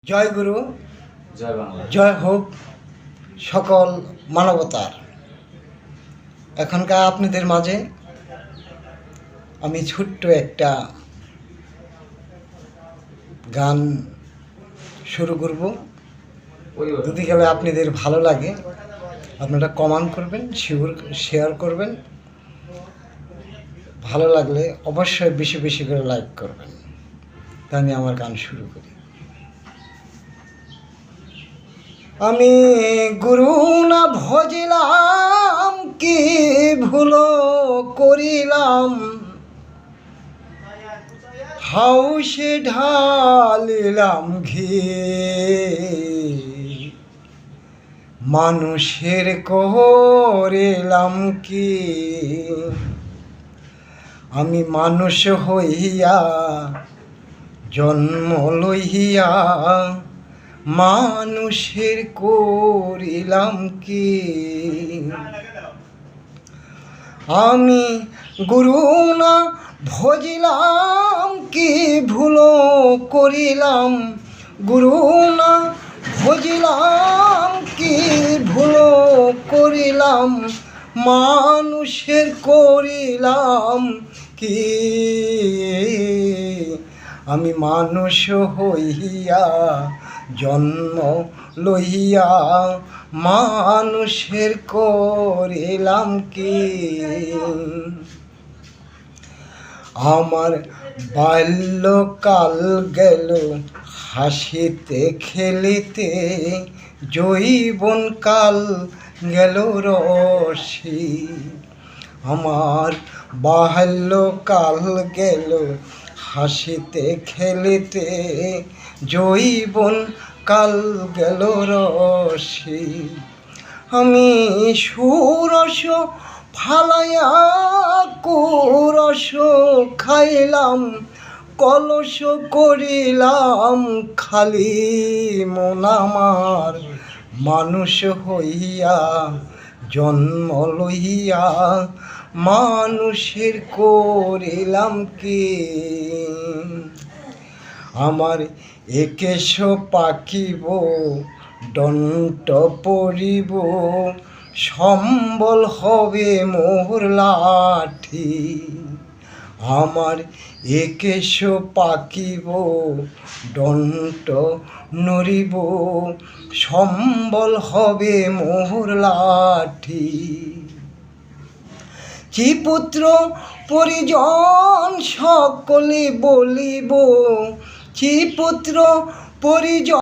জয় গুরু, জয় বাংলা। জয় হোক সকল মানবতার। এখনকার আপনাদের মাঝে আমি ছোট্ট একটা গান শুরু করব। যদি গেলে আপনাদের ভালো লাগে আপনারা কমেন্ট করবেন, শেয়ার করবেন। ভালো লাগলে অবশ্যই বেশি বেশি করে লাইক করবেন। তা আমি আমার গান শুরু করি। আমি গুরু না ভজিলাম, কি ভুল করিলাম, হাউসে ঢালিলাম ঘি, মানুষের করিলাম কি। আমি মানুষ হইয়া জন্ম লইয়া মানুষের করিলাম কি। আমি গুরু না ভজিলাম, কি ভুল করিলাম, গুরু না ভজিলাম, কি ভুল করিলাম, মানুষের করিলাম কি। আমি মানুষ হইয়া জন্ম লইয়া মানুষের করিলাম কি। আমার বাল্যকাল গেল হাসিতে খেলিতে, যৌবনকাল গেল রসি। আমার বাল্যকাল গেল হাসিতে খেলিতে, যৌবনকাল গেল রসি। আমি সুরস ফালাইয়া কুরস খাইলাম, কলস করিলাম খালি মন আমার। মানুষ হইয়া জন্ম লইয়া মানুষের করিলাম কি। আমার একেশ পাকিব, দন্ত পড়িব, সম্বল হবে মোর লাঠি। আমার একেশ পাকিব, দন্ত নড়িব, সম্বল হবে মোর লাঠি। চিপুত্র পরিজন সকলে বলিব, চিপুত্র পরিজন